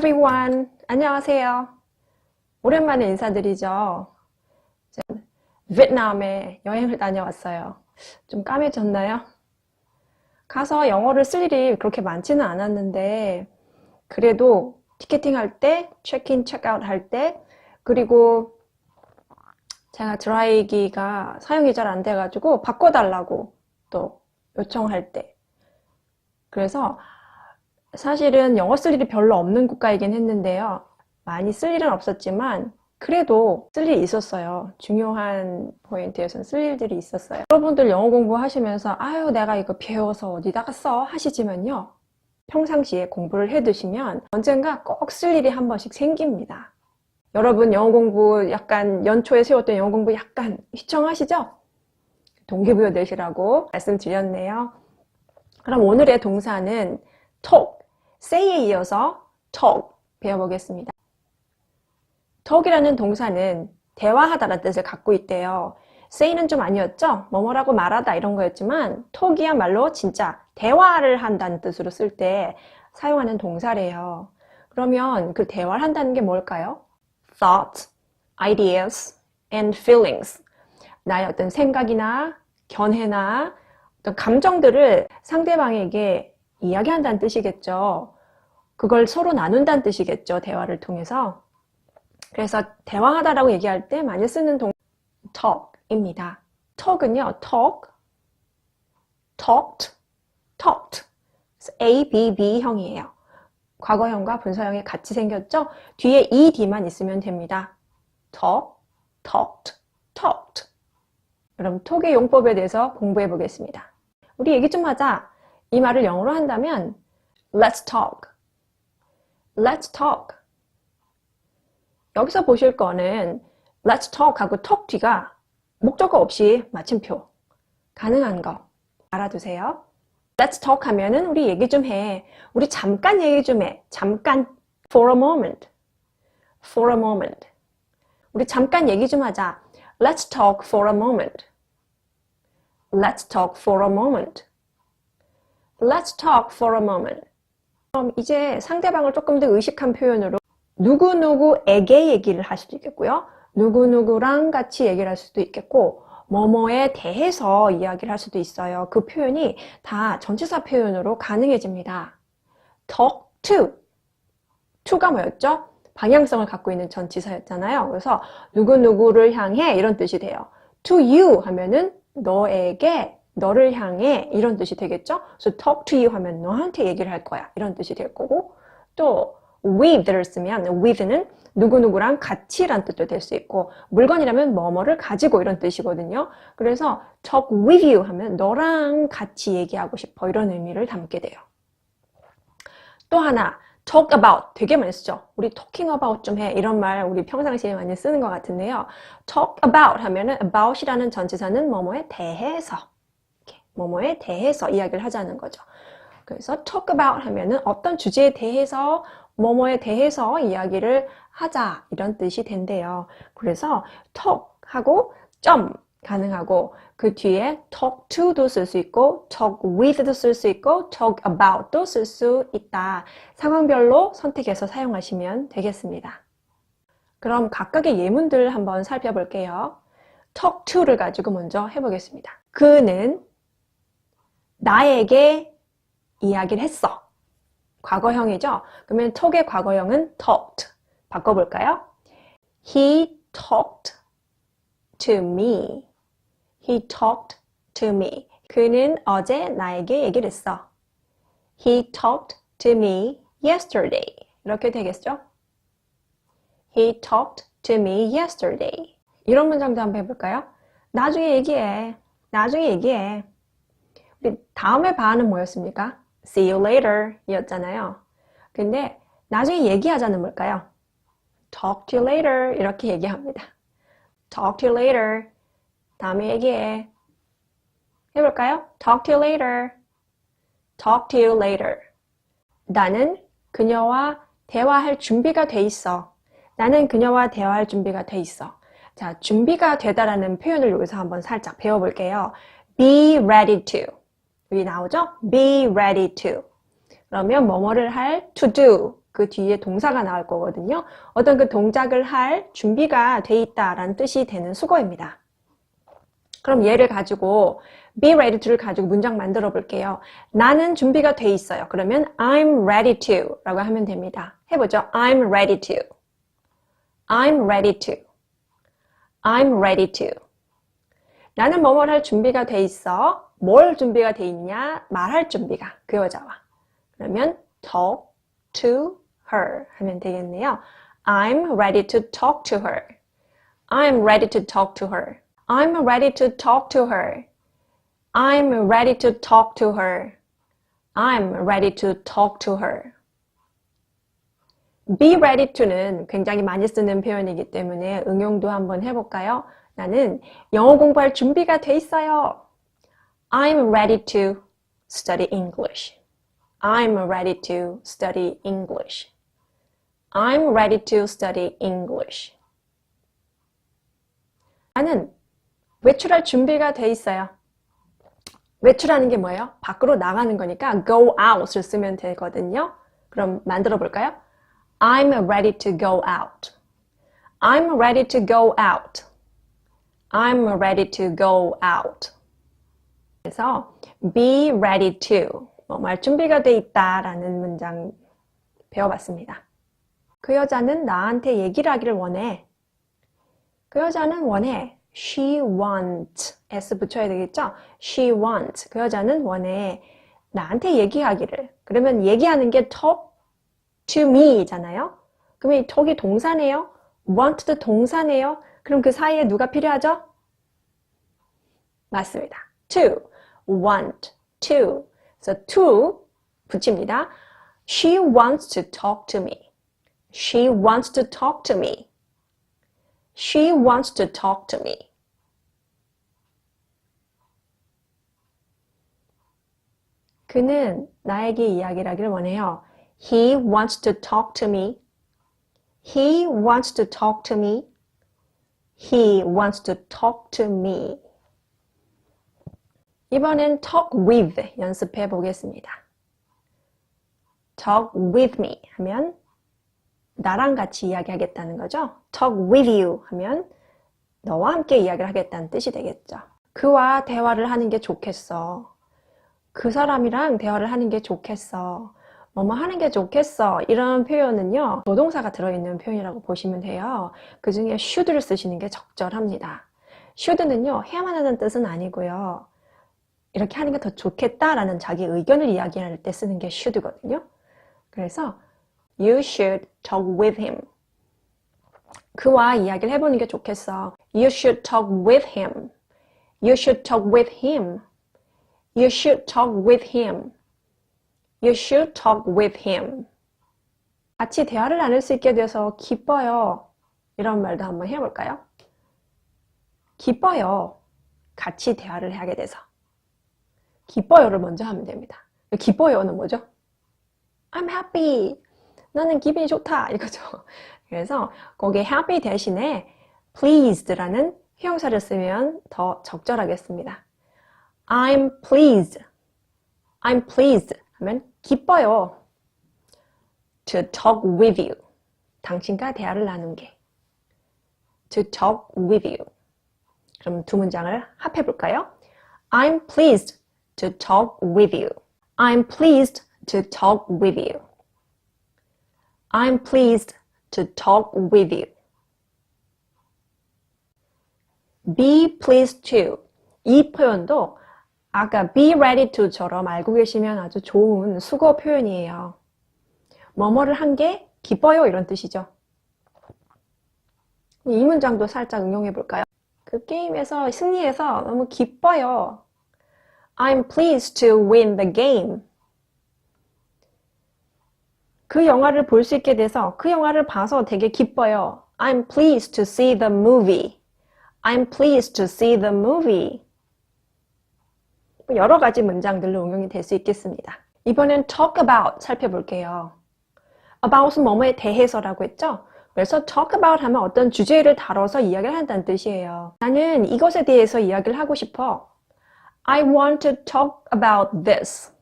everyone. 안녕하세요. 오랜만에 인사드리죠. 베트남에 여행을 다녀왔어요. 좀 까매졌나요? 가서 영어를 쓸 일이 그렇게 많지는 않았는데 그래도 티켓팅 할 때, 체크인, 체크아웃 할 때, 그리고 제가 드라이기가 사용이 잘 안 돼가지고 바꿔달라고 또 요청할 때, 그래서 사실은 영어 쓸 일이 별로 없는 국가이긴 했는데요. 많이 쓸 일은 없었지만 그래도 쓸 일이 있었어요. 중요한 포인트에서는 쓸 일들이 있었어요. 여러분들 영어 공부하시면서 아유 내가 이거 배워서 어디다가 써 하시지만요, 평상시에 공부를 해두시면 언젠가 꼭 쓸 일이 한 번씩 생깁니다. 여러분 영어 공부 약간 연초에 세웠던 영어 공부 약간 휘청하시죠? 동기부여 되시라고 말씀드렸네요. 그럼 오늘의 동사는 talk, say에 이어서 talk 배워보겠습니다. talk이라는 동사는 대화하다라는 뜻을 갖고 있대요. say는 좀 아니었죠? 뭐뭐라고 말하다 이런 거였지만 talk이야말로 진짜 대화를 한다는 뜻으로 쓸 때 사용하는 동사래요. 그러면 그 대화를 한다는 게 뭘까요? thoughts, ideas, and feelings. 나의 어떤 생각이나 견해나 어떤 감정들을 상대방에게 이야기한다는 뜻이겠죠. 그걸 서로 나눈다는 뜻이겠죠. 대화를 통해서. 그래서 대화하다라고 얘기할 때 많이 쓰는 동사 talk입니다. talk은요, talk, talked, talked. ABB형이에요. 과거형과 분사형이 같이 생겼죠? 뒤에 ED만 있으면 됩니다. talk, talked, talked. 그럼 talk의 용법에 대해서 공부해 보겠습니다. 우리 얘기 좀 하자. 이 말을 영어로 한다면 Let's talk. Let's talk. 여기서 보실 거는 Let's talk 하고 talk 뒤가 목적어 없이 마침표. 가능한 거 알아두세요. Let's talk 하면은 우리 얘기 좀 해. 우리 잠깐 얘기 좀 해. 잠깐. For a moment. For a moment. 우리 잠깐 얘기 좀 하자. Let's talk for a moment. Let's talk for a moment. Let's talk for a moment. 그럼 이제 상대방을 조금 더 의식한 표현으로 누구누구에게 얘기를 할 수도 있겠고요. 누구누구랑 같이 얘기를 할 수도 있겠고 뭐뭐에 대해서 이야기를 할 수도 있어요. 그 표현이 다 전치사 표현으로 가능해집니다. talk to. to가 뭐였죠? 방향성을 갖고 있는 전치사였잖아요. 그래서 누구누구를 향해 이런 뜻이 돼요. to you 하면은 너에게, 너를 향해 이런 뜻이 되겠죠? 그래서 talk to you 하면 너한테 얘기를 할 거야 이런 뜻이 될 거고, 또 with를 쓰면 with는 누구누구랑 같이란 뜻도 될 수 있고 물건이라면 뭐뭐를 가지고 이런 뜻이거든요. 그래서 talk with you 하면 너랑 같이 얘기하고 싶어 이런 의미를 담게 돼요. 또 하나 talk about 되게 많이 쓰죠. 우리 talking about 좀 해 이런 말 우리 평상시에 많이 쓰는 것 같은데요. talk about 하면은 about이라는 전치사는 뭐뭐에 대해서 이렇게 뭐뭐에 대해서 이야기를 하자는 거죠. 그래서 talk about 하면은 어떤 주제에 대해서 뭐뭐에 대해서 이야기를 하자 이런 뜻이 된대요. 그래서 talk 하고 점 가능하고 그 뒤에 talk to도 쓸 수 있고 talk with도 쓸 수 있고 talk about도 쓸 수 있다. 상황별로 선택해서 사용하시면 되겠습니다. 그럼 각각의 예문들 한번 살펴볼게요. talk to를 가지고 먼저 해보겠습니다. 그는 나에게 이야기를 했어. 과거형이죠? 그러면 talk의 과거형은 talked. 바꿔볼까요? He talked to me. He talked to me. 그는 어제 나에게 얘기를 했어. He talked to me yesterday. 이렇게 되겠죠? He talked to me yesterday. 이런 문장도 한번 해볼까요? 나중에 얘기해. 나중에 얘기해. 우리 다음에 봐는 뭐였습니까? See you later 이었잖아요. 근데 나중에 얘기하자는 뭘까요? Talk to you later 이렇게 얘기합니다. Talk to you later. 다음에 얘기해. 해볼까요? Talk to you later. Talk to you later. 나는 그녀와 대화할 준비가 돼 있어. 나는 그녀와 대화할 준비가 돼 있어. 자, 준비가 되다라는 표현을 여기서 한번 살짝 배워볼게요. Be ready to. 여기 나오죠? Be ready to. 그러면 뭐뭐를 할 to do. 그 뒤에 동사가 나올 거거든요. 어떤 그 동작을 할 준비가 돼 있다라는 뜻이 되는 수거입니다. 그럼 얘를 가지고 be ready to를 가지고 문장 만들어 볼게요. 나는 준비가 돼 있어요. 그러면 I'm ready to 라고 하면 됩니다. 해보죠. I'm ready to. I'm ready to. I'm ready to. 나는 뭐뭘 할 준비가 돼 있어. 뭘 준비가 돼 있냐? 말할 준비가 그 여자와. 그러면 talk to her 하면 되겠네요. I'm ready to talk to her. I'm ready to talk to her. I'm ready to talk to her. I'm ready to talk to her. I'm ready to talk to her. Be ready to는 굉장히 많이 쓰는 표현이기 때문에 응용도 한번 해볼까요? 나는 영어 공부할 준비가 돼 있어요. I'm ready to study English. I'm ready to study English. I'm ready to study English. 나는 외출할 준비가 돼 있어요. 외출하는 게 뭐예요? 밖으로 나가는 거니까 go out을 쓰면 되거든요. 그럼 만들어 볼까요? I'm ready to go out. I'm ready to go out. I'm ready to go out. 그래서 be ready to 말 준비가 돼 있다라는 문장 배워봤습니다. 그 여자는 나한테 얘기를 하기를 원해. 그 여자는 원해. She wants. S 붙여야 되겠죠? She wants. 그 여자는 원해. 나한테 얘기하기를. 그러면 얘기하는 게 talk to me 잖아요. 그러면 이 talk이 동사네요. want도 동사네요. 그럼 그 사이에 누가 필요하죠? 맞습니다. to, want, to. 그래서 to 붙입니다. She wants to talk to me. She wants to talk to me. She wants to talk to me. 그는 나에게 이야기를 하기를 원해요. He wants to talk to me. He wants to talk to me. He wants to talk to me. 이번엔 talk with 연습해 보겠습니다. talk with me 하면 나랑 같이 이야기하겠다는 거죠. talk with you 하면 너와 함께 이야기를 하겠다는 뜻이 되겠죠. 그와 대화를 하는 게 좋겠어. 그 사람이랑 대화를 하는 게 좋겠어. 뭐뭐 하는 게 좋겠어. 이런 표현은요. 조동사가 들어있는 표현이라고 보시면 돼요. 그 중에 should를 쓰시는 게 적절합니다. should는요. 해야만 하는 뜻은 아니고요. 이렇게 하는 게 더 좋겠다라는 자기 의견을 이야기할 때 쓰는 게 should거든요. 그래서 You should talk with him. 그와 이야기를 해보는 게 좋겠어. You should talk with him. You should talk with him. You should talk with him. You should talk with him. 같이 대화를 나눌 수 있게 돼서 기뻐요. 이런 말도 한번 해볼까요? 기뻐요. 같이 대화를 하게 돼서. 기뻐요를 먼저 하면 됩니다. 기뻐요는 뭐죠? I'm happy. 나는 기분이 좋다. 이거죠. 그래서 거기에 happy 대신에 pleased라는 형용사를 쓰면 더 적절하겠습니다. I'm pleased. I'm pleased 하면 기뻐요. To talk with you. 당신과 대화를 나눈 게. To talk with you. 그럼 두 문장을 합해 볼까요? I'm pleased to talk with you. I'm pleased to talk with you. I'm pleased to talk with you. Be pleased to. 이 표현도 아까 be ready to처럼 알고 계시면 아주 좋은 수거 표현이에요. 뭐뭐를 한 게 기뻐요 이런 뜻이죠. 이 문장도 살짝 응용해 볼까요? 그 게임에서 승리해서 너무 기뻐요. I'm pleased to win the game. 그 영화를 볼 수 있게 돼서 그 영화를 봐서 되게 기뻐요. I'm pleased to see the movie. I'm pleased to see the movie. 여러 가지 문장들로 응용이 될 수 있겠습니다. 이번엔 talk about 살펴볼게요. about은 뭐뭐에 대해서라고 했죠? 그래서 talk about 하면 어떤 주제를 다뤄서 이야기를 한다는 뜻이에요. 나는 이것에 대해서 이야기를 하고 싶어. I want to talk about this.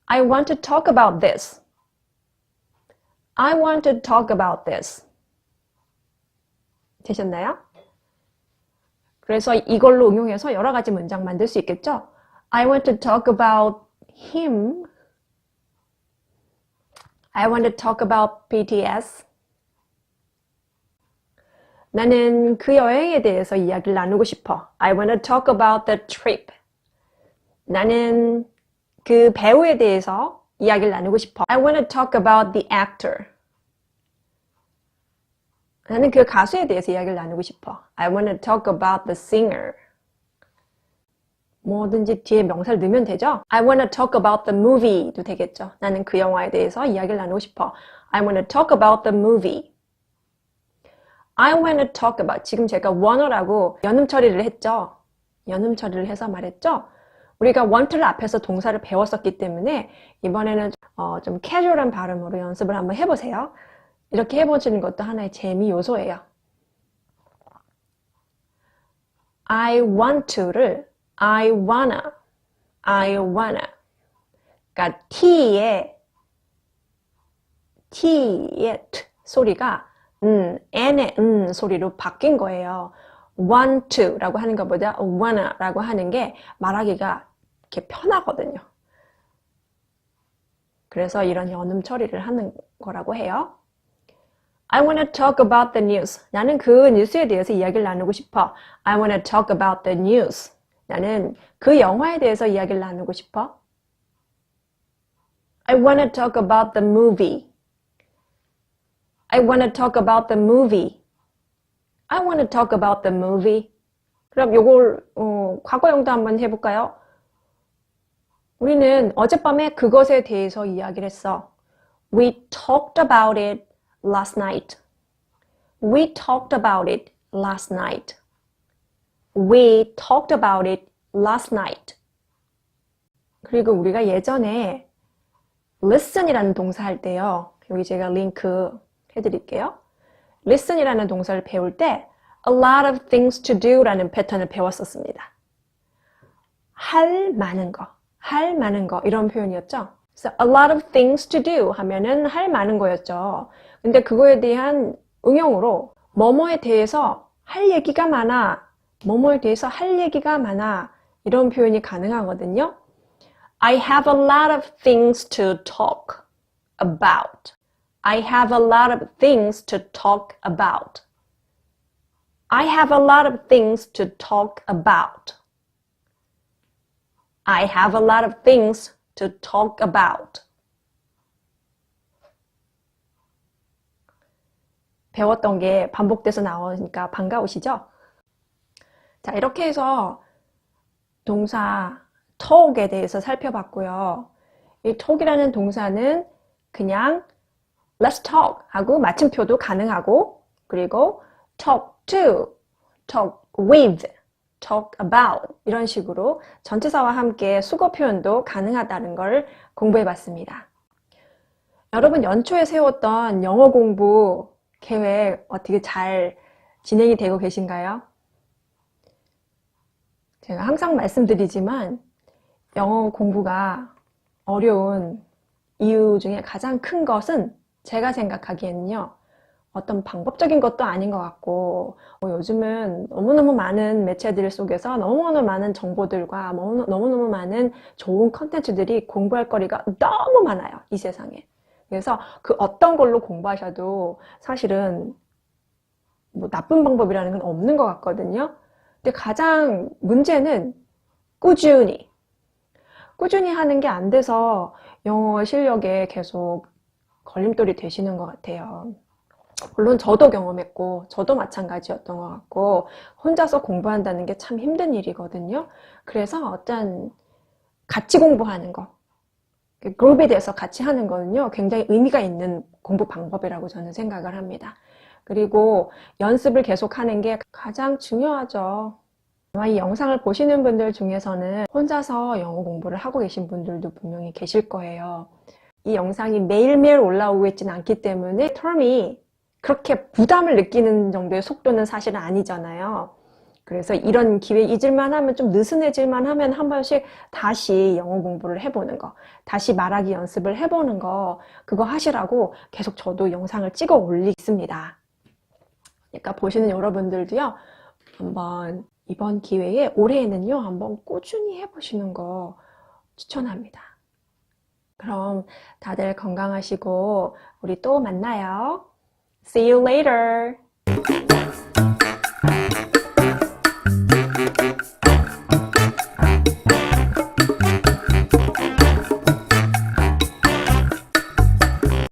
I want to talk about this. I want to talk about this. 되셨나요? 그래서 이걸로 응용해서 여러 가지 문장 만들 수 있겠죠? I want to talk about him. I want to talk about BTS. 나는 그 여행에 대해서 이야기를 나누고 싶어. I want to talk about the trip. 나는 그 배우에 대해서 이야기를 나누고 싶어. I want to talk about the actor. 나는 그 가수에 대해서 이야기를 나누고 싶어. I want to talk about the singer. 뭐든지 뒤에 명사를 넣으면 되죠? I want to talk about the movie도 되겠죠. 나는 그 영화에 대해서 이야기를 나누고 싶어. I want to talk about the movie. I want to talk about. 지금 제가 wanna라고 연음 처리를 했죠. 연음 처리를 해서 말했죠. 우리가 want를 앞에서 동사를 배웠었기 때문에 이번에는 좀 캐주얼한 발음으로 연습을 한번 해보세요. 이렇게 해보시는 것도 하나의 재미 요소예요. I want to를 I wanna, I wanna. 그러니까 T의 T 소리가 N의 소리로 바뀐 거예요. want to라고 하는 것보다 wanna라고 하는 게 말하기가 이렇게 편하거든요. 그래서 이런 연음 처리를 하는 거라고 해요. I want to talk about the news. 나는 그 뉴스에 대해서 이야기를 나누고 싶어. I want to talk about the news. 나는 그 영화에 대해서 이야기를 나누고 싶어. I want to talk about the movie. I want to talk about the movie. I want to talk about the movie. 그럼 요걸 과거형도 한번 해볼까요? 우리는 어젯밤에 그것에 대해서 이야기를 했어. We talked about it last night. We talked about it last night. We talked about it last night. 그리고 우리가 예전에 listen이라는 동사 할 때요. 여기 제가 링크 해드릴게요. listen이라는 동사를 배울 때 a lot of things to do라는 패턴을 배웠었습니다. 할 많은 거 이런 표현이었죠. 그래서 a lot of things to do 하면은 할 많은 거였죠. 근데 그거에 대한 응용으로 뭐뭐에 대해서 할 얘기가 많아, 뭐뭐에 대해서 할 얘기가 많아 이런 표현이 가능하거든요. I have a lot of things to talk about. I have a lot of things to talk about. I have a lot of things to talk about. I have a lot of things to talk about. 배웠던 게 반복돼서 나오니까 반가우시죠? 자, 이렇게 해서 동사 talk에 대해서 살펴봤고요. 이 talk이라는 동사는 그냥 let's talk 하고 마침표도 가능하고, 그리고 talk to, talk with, talk about 이런 식으로 전치사와 함께 수거 표현도 가능하다는 걸 공부해 봤습니다. 여러분 연초에 세웠던 영어 공부 계획 어떻게 잘 진행이 되고 계신가요? 제가 항상 말씀드리지만 영어 공부가 어려운 이유 중에 가장 큰 것은 제가 생각하기에는요, 어떤 방법적인 것도 아닌 것 같고, 요즘은 너무너무 많은 매체들 속에서 너무너무 많은 정보들과 너무너무 많은 좋은 컨텐츠들이 공부할 거리가 너무 많아요, 이 세상에. 그래서 그 어떤 걸로 공부하셔도 사실은 뭐 나쁜 방법이라는 건 없는 것 같거든요. 근데 가장 문제는 꾸준히 하는 게 안 돼서 영어 실력에 계속 걸림돌이 되시는 것 같아요. 물론 저도 경험했고 저도 마찬가지였던 것 같고, 혼자서 공부한다는 게 참 힘든 일이거든요. 그래서 어떤 같이 공부하는 거, 그룹이 돼서 같이 하는 거는요 굉장히 의미가 있는 공부 방법이라고 저는 생각을 합니다. 그리고 연습을 계속하는 게 가장 중요하죠. 아마 이 영상을 보시는 분들 중에서는 혼자서 영어 공부를 하고 계신 분들도 분명히 계실 거예요. 이 영상이 매일매일 올라오고 있지는 않기 때문에 텀이 그렇게 부담을 느끼는 정도의 속도는 사실은 아니잖아요. 그래서 이런 기회 잊을만 하면, 좀 느슨해질만 하면 한 번씩 다시 영어 공부를 해보는 거, 다시 말하기 연습을 해보는 거, 그거 하시라고 계속 저도 영상을 찍어 올리겠습니다. 그러니까 보시는 여러분들도요, 한번 이번 기회에 올해에는요, 한번 꾸준히 해보시는 거 추천합니다. 그럼 다들 건강하시고 우리 또 만나요. See you later.